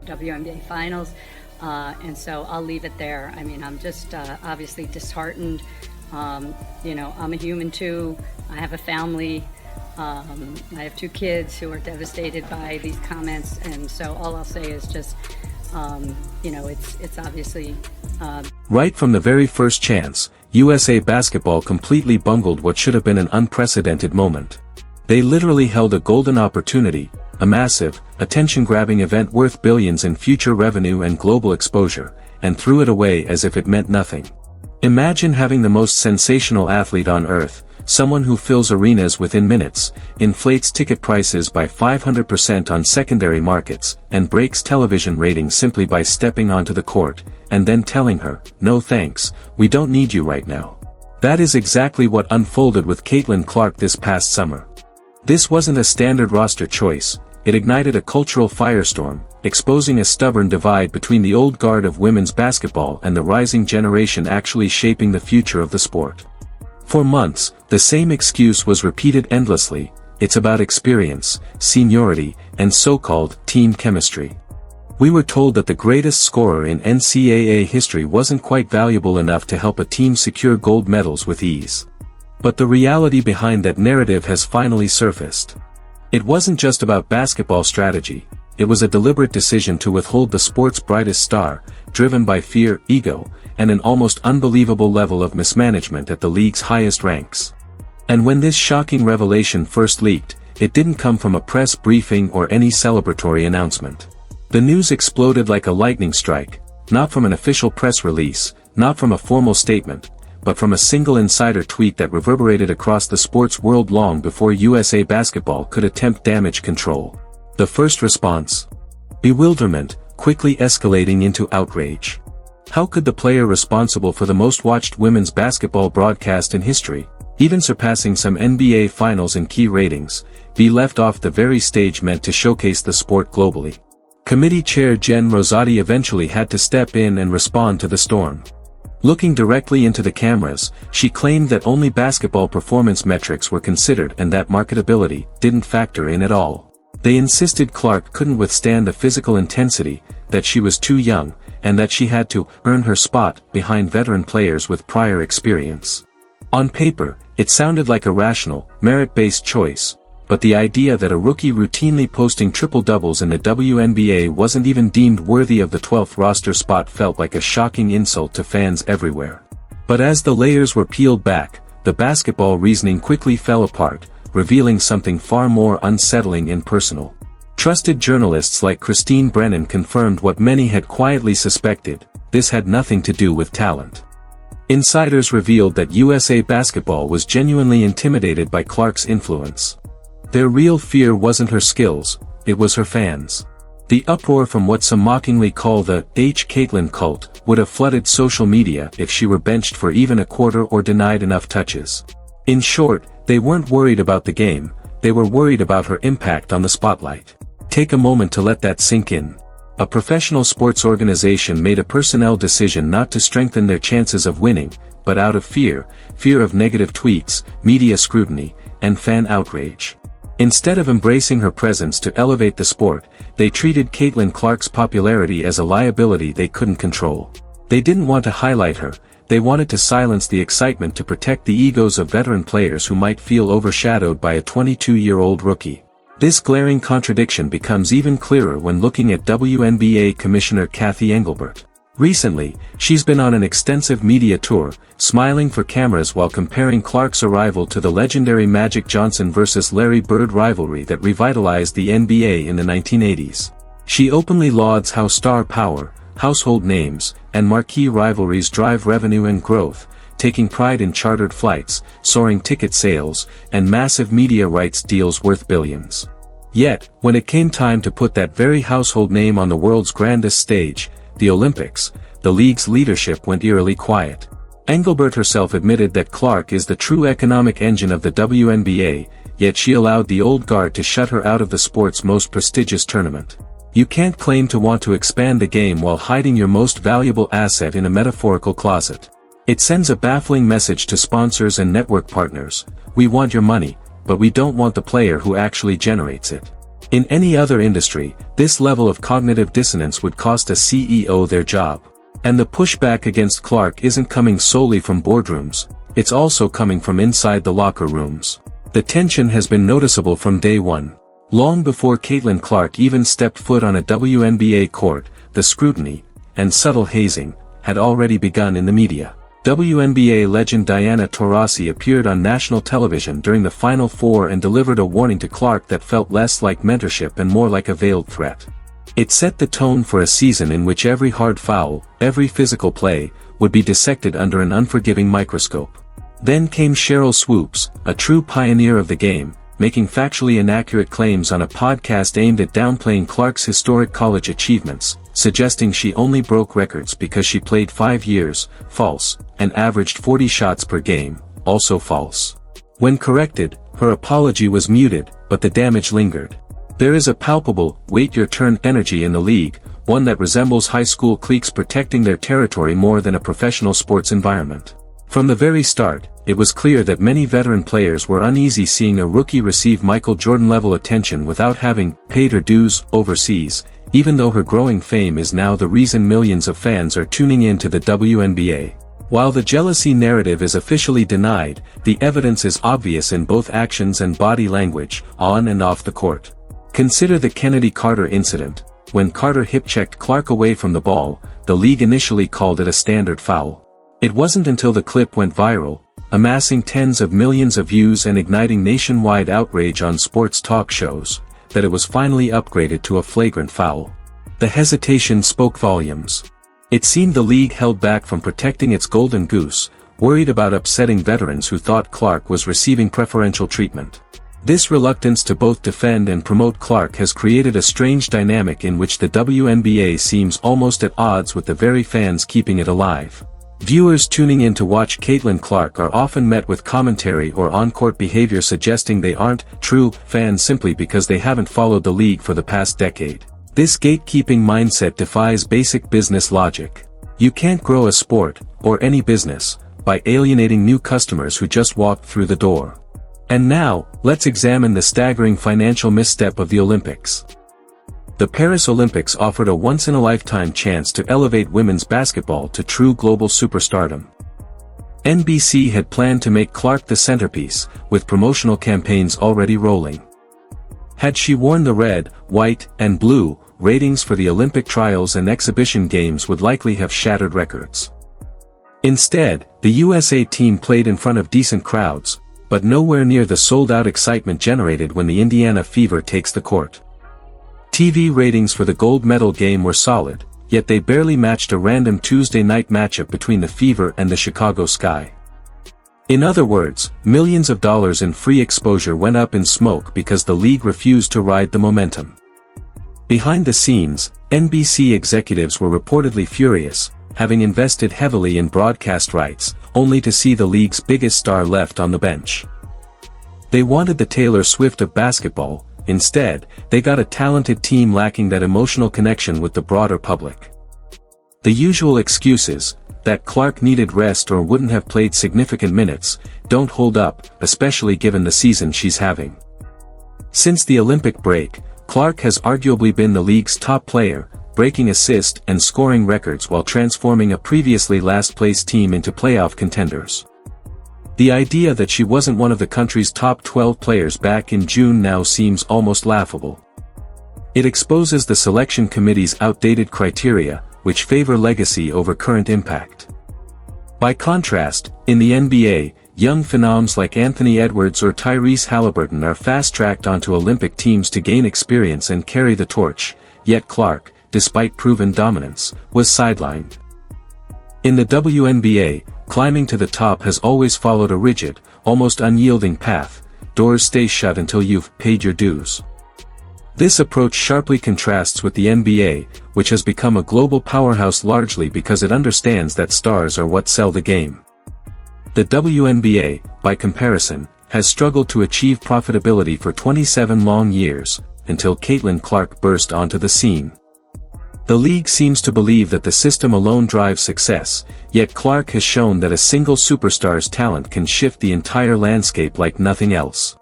WNBA Finals, and so I'll leave it there. I mean, I'm just obviously disheartened. You know, I'm a human too. I have a family. I have 2 kids who are devastated by these comments, and so all I'll say is just, you know, it's obviously... Right from the very first chance, USA Basketball completely bungled what should have been an unprecedented moment. They literally held a golden opportunity, a massive, attention-grabbing event worth billions in future revenue and global exposure, and threw it away as if it meant nothing. Imagine having the most sensational athlete on earth, someone who fills arenas within minutes, inflates ticket prices by 500% on secondary markets, and breaks television ratings simply by stepping onto the court, and then telling her, "No thanks, we don't need you right now." That is exactly what unfolded with Caitlin Clark this past summer. This wasn't a standard roster choice, it ignited a cultural firestorm, exposing a stubborn divide between the old guard of women's basketball and the rising generation actually shaping the future of the sport. For months, the same excuse was repeated endlessly: it's about experience, seniority, and so-called team chemistry. We were told that the greatest scorer in NCAA history wasn't quite valuable enough to help a team secure gold medals with ease. But the reality behind that narrative has finally surfaced. It wasn't just about basketball strategy, it was a deliberate decision to withhold the sport's brightest star, driven by fear, ego, and an almost unbelievable level of mismanagement at the league's highest ranks. And when this shocking revelation first leaked, it didn't come from a press briefing or any celebratory announcement. The news exploded like a lightning strike, not from an official press release, not from a formal statement, but from a single insider tweet that reverberated across the sports world long before USA Basketball could attempt damage control. The first response? Bewilderment, quickly escalating into outrage. How could the player responsible for the most watched women's basketball broadcast in history, even surpassing some NBA finals in key ratings, be left off the very stage meant to showcase the sport globally? Committee Chair Jen Rosati eventually had to step in and respond to the storm. Looking directly into the cameras, she claimed that only basketball performance metrics were considered and that marketability didn't factor in at all. They insisted Clark couldn't withstand the physical intensity, that she was too young, and that she had to earn her spot behind veteran players with prior experience. On paper, it sounded like a rational, merit-based choice, but the idea that a rookie routinely posting triple-doubles in the WNBA wasn't even deemed worthy of the 12th roster spot felt like a shocking insult to fans everywhere. But as the layers were peeled back, the basketball reasoning quickly fell apart, revealing something far more unsettling and personal. Trusted journalists like Christine Brennan confirmed what many had quietly suspected: this had nothing to do with talent. Insiders revealed that USA Basketball was genuinely intimidated by Clark's influence. Their real fear wasn't her skills, it was her fans. The uproar from what some mockingly call the Caitlin cult would have flooded social media if she were benched for even a quarter or denied enough touches. In short, they weren't worried about the game, they were worried about her impact on the spotlight. Take a moment to let that sink in. A professional sports organization made a personnel decision not to strengthen their chances of winning, but out of fear of negative tweets, media scrutiny, and fan outrage. Instead of embracing her presence to elevate the sport, they treated Caitlin Clark's popularity as a liability they couldn't control. They didn't want to highlight her, they wanted to silence the excitement to protect the egos of veteran players who might feel overshadowed by a 22-year-old rookie. This glaring contradiction becomes even clearer when looking at WNBA Commissioner Cathy Engelbert. Recently, she's been on an extensive media tour, smiling for cameras while comparing Clark's arrival to the legendary Magic Johnson vs. Larry Bird rivalry that revitalized the NBA in the 1980s. She openly lauds how star power, household names, and marquee rivalries drive revenue and growth, taking pride in chartered flights, soaring ticket sales, and massive media rights deals worth billions. Yet, when it came time to put that very household name on the world's grandest stage, the Olympics, the league's leadership went eerily quiet. Engelbert herself admitted that Clark is the true economic engine of the WNBA, yet she allowed the old guard to shut her out of the sport's most prestigious tournament. You can't claim to want to expand the game while hiding your most valuable asset in a metaphorical closet. It sends a baffling message to sponsors and network partners: we want your money, but we don't want the player who actually generates it. In any other industry, this level of cognitive dissonance would cost a CEO their job. And the pushback against Clark isn't coming solely from boardrooms, it's also coming from inside the locker rooms. The tension has been noticeable from day one. Long before Caitlin Clark even stepped foot on a WNBA court, the scrutiny, and subtle hazing, had already begun in the media. WNBA legend Diana Taurasi appeared on national television during the Final Four and delivered a warning to Clark that felt less like mentorship and more like a veiled threat. It set the tone for a season in which every hard foul, every physical play, would be dissected under an unforgiving microscope. Then came Sheryl Swoopes, a true pioneer of the game, making factually inaccurate claims on a podcast aimed at downplaying Clark's historic college achievements, suggesting she only broke records because she played 5 years, false, and averaged 40 shots per game, also false. When corrected, her apology was muted, but the damage lingered. There is a palpable, wait your turn energy in the league, one that resembles high school cliques protecting their territory more than a professional sports environment. From the very start, it was clear that many veteran players were uneasy seeing a rookie receive Michael Jordan-level attention without having paid her dues overseas, even though her growing fame is now the reason millions of fans are tuning in to the WNBA. While the jealousy narrative is officially denied, the evidence is obvious in both actions and body language, on and off the court. Consider the Kennedy Carter incident. When Carter hip-checked Clark away from the ball, the league initially called it a standard foul. It wasn't until the clip went viral, amassing tens of millions of views and igniting nationwide outrage on sports talk shows, that it was finally upgraded to a flagrant foul. The hesitation spoke volumes. It seemed the league held back from protecting its golden goose, worried about upsetting veterans who thought Clark was receiving preferential treatment. This reluctance to both defend and promote Clark has created a strange dynamic in which the WNBA seems almost at odds with the very fans keeping it alive. Viewers tuning in to watch Caitlin Clark are often met with commentary or on-court behavior suggesting they aren't true fans simply because they haven't followed the league for the past decade. This gatekeeping mindset defies basic business logic. You can't grow a sport, or any business, by alienating new customers who just walked through the door. And now, let's examine the staggering financial misstep of the Olympics. The Paris Olympics offered a once-in-a-lifetime chance to elevate women's basketball to true global superstardom. NBC had planned to make Clark the centerpiece, with promotional campaigns already rolling. Had she worn the red, white, and blue, ratings for the Olympic trials and exhibition games would likely have shattered records. Instead, the USA team played in front of decent crowds, but nowhere near the sold-out excitement generated when the Indiana Fever takes the court. TV ratings for the gold medal game were solid, yet they barely matched a random Tuesday night matchup between the Fever and the Chicago Sky. In other words, millions of dollars in free exposure went up in smoke because the league refused to ride the momentum. Behind the scenes, NBC executives were reportedly furious, having invested heavily in broadcast rights, only to see the league's biggest star left on the bench. They wanted the Taylor Swift of basketball. Instead, they got a talented team lacking that emotional connection with the broader public. The usual excuses, that Clark needed rest or wouldn't have played significant minutes, don't hold up, especially given the season she's having. Since the Olympic break, Clark has arguably been the league's top player, breaking assist and scoring records while transforming a previously last-place team into playoff contenders. The idea that she wasn't one of the country's top 12 players back in June now seems almost laughable. It exposes the selection committee's outdated criteria, which favor legacy over current impact. By contrast, in the NBA, young phenoms like Anthony Edwards or Tyrese Halliburton are fast-tracked onto Olympic teams to gain experience and carry the torch, yet Clark, despite proven dominance, was sidelined. In the WNBA, climbing to the top has always followed a rigid, almost unyielding path. Doors stay shut until you've paid your dues. This approach sharply contrasts with the NBA, which has become a global powerhouse largely because it understands that stars are what sell the game. The WNBA, by comparison, has struggled to achieve profitability for 27 long years, until Caitlin Clark burst onto the scene. The league seems to believe that the system alone drives success, yet Clark has shown that a single superstar's talent can shift the entire landscape like nothing else.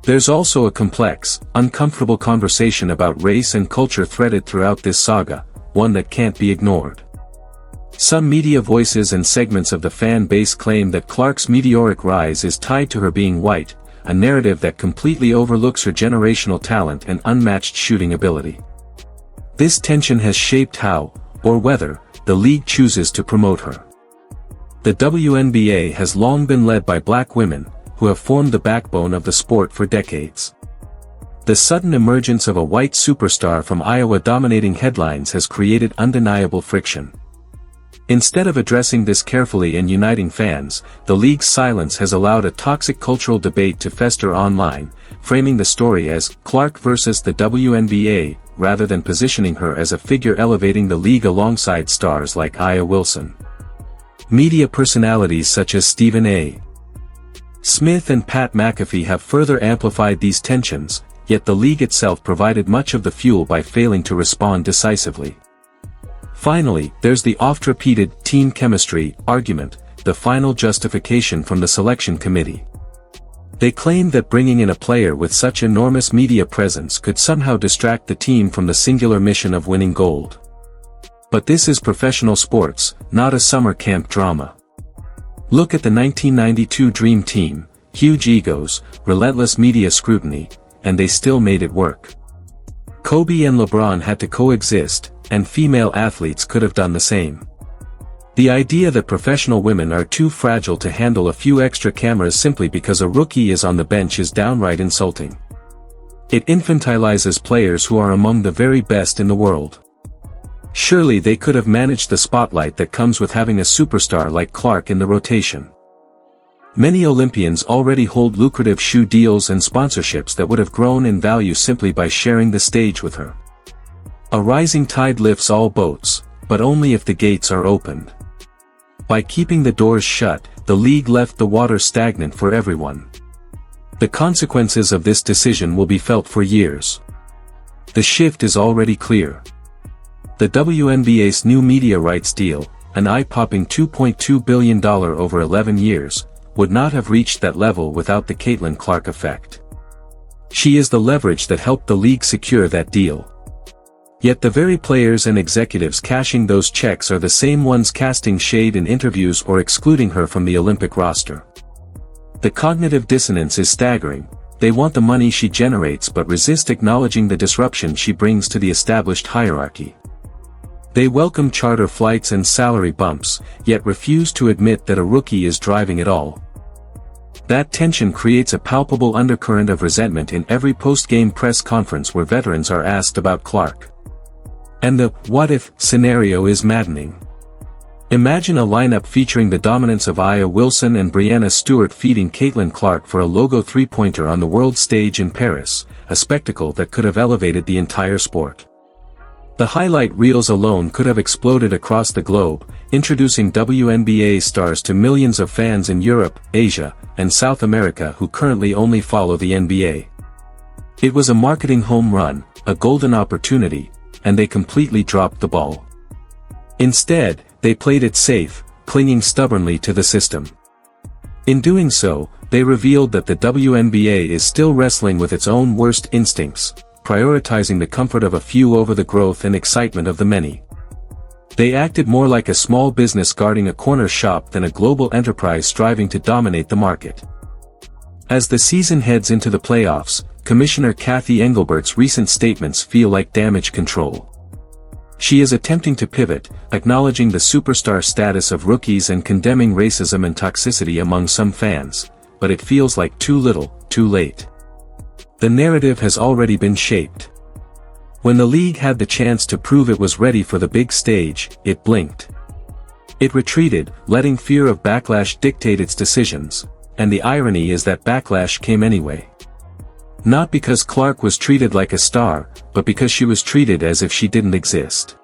There's also a complex, uncomfortable conversation about race and culture threaded throughout this saga, one that can't be ignored. Some media voices and segments of the fan base claim that Clark's meteoric rise is tied to her being white, a narrative that completely overlooks her generational talent and unmatched shooting ability. This tension has shaped how, or whether, the league chooses to promote her. The WNBA has long been led by black women, who have formed the backbone of the sport for decades. The sudden emergence of a white superstar from Iowa dominating headlines has created undeniable friction. Instead of addressing this carefully and uniting fans, the league's silence has allowed a toxic cultural debate to fester online, framing the story as Clark versus the WNBA, rather than positioning her as a figure elevating the league alongside stars like Aya Wilson. Media personalities such as Stephen A. Smith and Pat McAfee have further amplified these tensions, yet the league itself provided much of the fuel by failing to respond decisively. Finally, there's the oft-repeated team chemistry argument, the final justification from the selection committee. They claim that bringing in a player with such enormous media presence could somehow distract the team from the singular mission of winning gold. But this is professional sports, not a summer camp drama. Look at the 1992 Dream Team, huge egos, relentless media scrutiny, and they still made it work. Kobe and LeBron had to coexist, and female athletes could have done the same. The idea that professional women are too fragile to handle a few extra cameras simply because a rookie is on the bench is downright insulting. It infantilizes players who are among the very best in the world. Surely they could have managed the spotlight that comes with having a superstar like Clark in the rotation. Many Olympians already hold lucrative shoe deals and sponsorships that would have grown in value simply by sharing the stage with her. A rising tide lifts all boats, but only if the gates are opened. By keeping the doors shut, the league left the water stagnant for everyone. The consequences of this decision will be felt for years. The shift is already clear. The WNBA's new media rights deal, an eye-popping $2.2 billion over 11 years, would not have reached that level without the Caitlin Clark effect. She is the leverage that helped the league secure that deal. Yet the very players and executives cashing those checks are the same ones casting shade in interviews or excluding her from the Olympic roster. The cognitive dissonance is staggering. They want the money she generates but resist acknowledging the disruption she brings to the established hierarchy. They welcome charter flights and salary bumps, yet refuse to admit that a rookie is driving it all. That tension creates a palpable undercurrent of resentment in every post-game press conference where veterans are asked about Clark. And the what-if scenario is maddening. Imagine a lineup featuring the dominance of Aya Wilson and Breanna Stewart feeding Caitlin Clark for a logo three-pointer on the world stage in Paris, a spectacle that could have elevated the entire sport. The highlight reels alone could have exploded across the globe, introducing WNBA stars to millions of fans in Europe, Asia, and South America who currently only follow the NBA. It was a marketing home run, a golden opportunity, and they completely dropped the ball. Instead, they played it safe, clinging stubbornly to the system. In doing so, they revealed that the WNBA is still wrestling with its own worst instincts, prioritizing the comfort of a few over the growth and excitement of the many. They acted more like a small business guarding a corner shop than a global enterprise striving to dominate the market. As the season heads into the playoffs, Commissioner Kathy Engelbert's recent statements feel like damage control. She is attempting to pivot, acknowledging the superstar status of rookies and condemning racism and toxicity among some fans, but it feels like too little, too late. The narrative has already been shaped. When the league had the chance to prove it was ready for the big stage, it blinked. It retreated, letting fear of backlash dictate its decisions, and the irony is that backlash came anyway. Not because Clark was treated like a star, but because she was treated as if she didn't exist.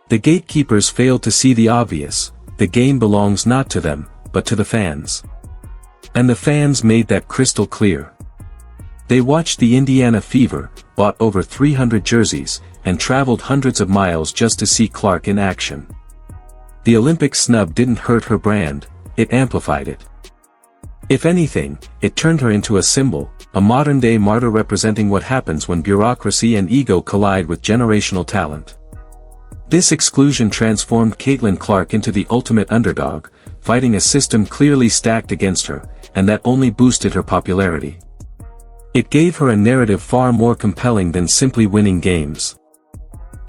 The gatekeepers failed to see the obvious: the game belongs not to them, but to the fans. And the fans made that crystal clear. They watched the Indiana Fever, bought over 300 jerseys, and traveled hundreds of miles just to see Clark in action. The Olympic snub didn't hurt her brand, it amplified it. If anything, it turned her into a symbol, a modern-day martyr representing what happens when bureaucracy and ego collide with generational talent. This exclusion transformed Caitlin Clark into the ultimate underdog, fighting a system clearly stacked against her, and that only boosted her popularity. It gave her a narrative far more compelling than simply winning games.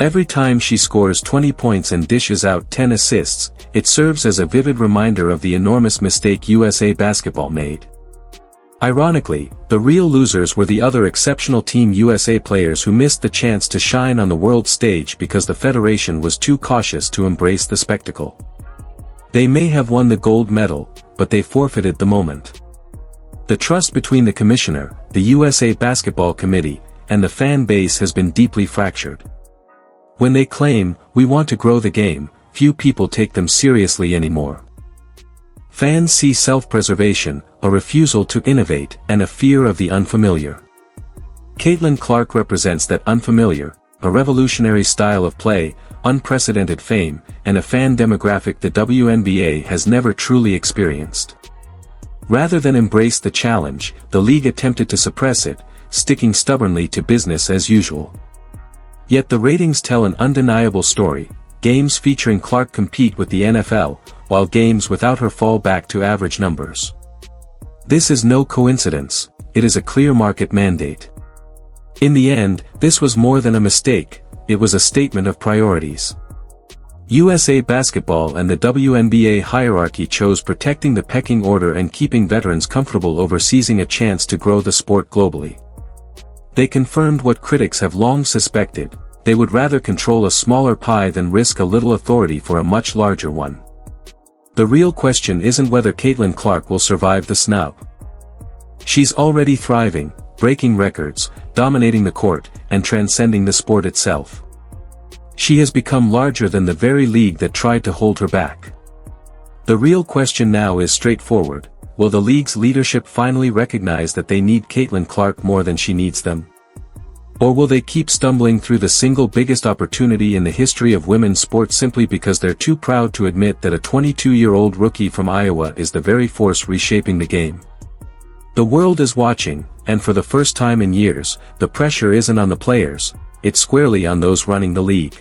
Every time she scores 20 points and dishes out 10 assists, it serves as a vivid reminder of the enormous mistake USA Basketball made. Ironically, the real losers were the other exceptional Team USA players who missed the chance to shine on the world stage because the federation was too cautious to embrace the spectacle. They may have won the gold medal, but they forfeited the moment. The trust between the commissioner, the USA Basketball Committee, and the fan base has been deeply fractured. When they claim, "We want to grow the game," few people take them seriously anymore. Fans see self-preservation, a refusal to innovate, and a fear of the unfamiliar. Caitlin Clark represents that unfamiliar, a revolutionary style of play, unprecedented fame, and a fan demographic the WNBA has never truly experienced. Rather than embrace the challenge, the league attempted to suppress it, sticking stubbornly to business as usual. Yet the ratings tell an undeniable story. Games featuring Clark compete with the NFL, while games without her fall back to average numbers. This is no coincidence, it is a clear market mandate. In the end, this was more than a mistake, it was a statement of priorities. USA Basketball and the WNBA hierarchy chose protecting the pecking order and keeping veterans comfortable over seizing a chance to grow the sport globally. They confirmed what critics have long suspected: they would rather control a smaller pie than risk a little authority for a much larger one. The real question isn't whether Caitlin Clark will survive the snub. She's already thriving, breaking records, dominating the court, and transcending the sport itself. She has become larger than the very league that tried to hold her back. The real question now is straightforward: will the league's leadership finally recognize that they need Caitlin Clark more than she needs them? Or will they keep stumbling through the single biggest opportunity in the history of women's sports simply because they're too proud to admit that a 22-year-old rookie from Iowa is the very force reshaping the game? The world is watching, and for the first time in years, the pressure isn't on the players, it's squarely on those running the league.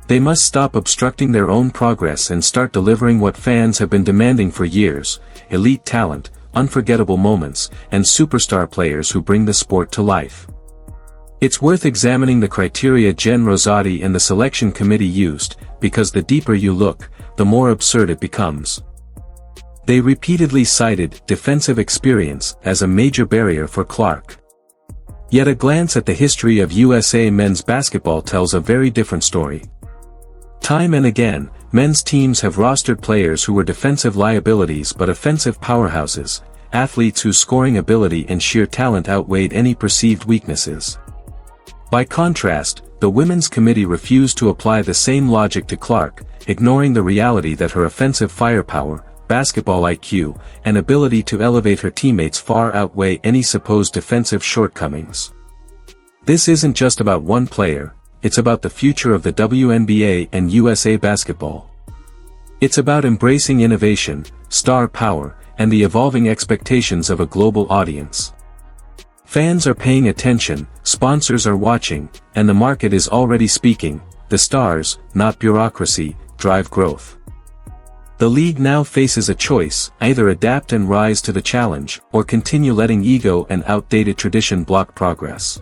They must stop obstructing their own progress and start delivering what fans have been demanding for years: elite talent, unforgettable moments, and superstar players who bring the sport to life. It's worth examining the criteria Jen Rosati and the selection committee used, because the deeper you look, the more absurd it becomes. They repeatedly cited defensive experience as a major barrier for Clark. Yet a glance at the history of USA men's basketball tells a very different story. Time and again, men's teams have rostered players who were defensive liabilities but offensive powerhouses, athletes whose scoring ability and sheer talent outweighed any perceived weaknesses. By contrast, the Women's Committee refused to apply the same logic to Clark, ignoring the reality that her offensive firepower, basketball IQ, and ability to elevate her teammates far outweigh any supposed defensive shortcomings. This isn't just about one player, it's about the future of the WNBA and USA Basketball. It's about embracing innovation, star power, and the evolving expectations of a global audience. Fans are paying attention, sponsors are watching, and the market is already speaking. The stars, not bureaucracy, drive growth. The league now faces a choice: either adapt and rise to the challenge, or continue letting ego and outdated tradition block progress.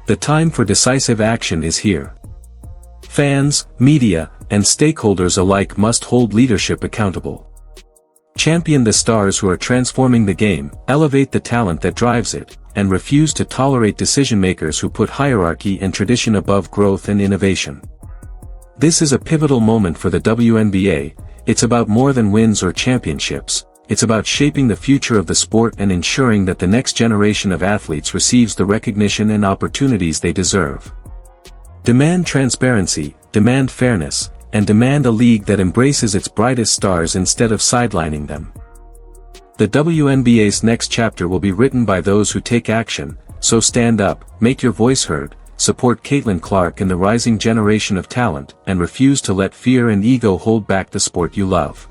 The time for decisive action is here. Fans, media, and stakeholders alike must hold leadership accountable. Champion the stars who are transforming the game, elevate the talent that drives it, and refuse to tolerate decision-makers who put hierarchy and tradition above growth and innovation. This is a pivotal moment for the WNBA. It's about more than wins or championships. It's about shaping the future of the sport and ensuring that the next generation of athletes receives the recognition and opportunities they deserve. Demand transparency, demand fairness, and demand a league that embraces its brightest stars instead of sidelining them. The WNBA's next chapter will be written by those who take action, so stand up, make your voice heard, support Caitlin Clark and the rising generation of talent, and refuse to let fear and ego hold back the sport you love.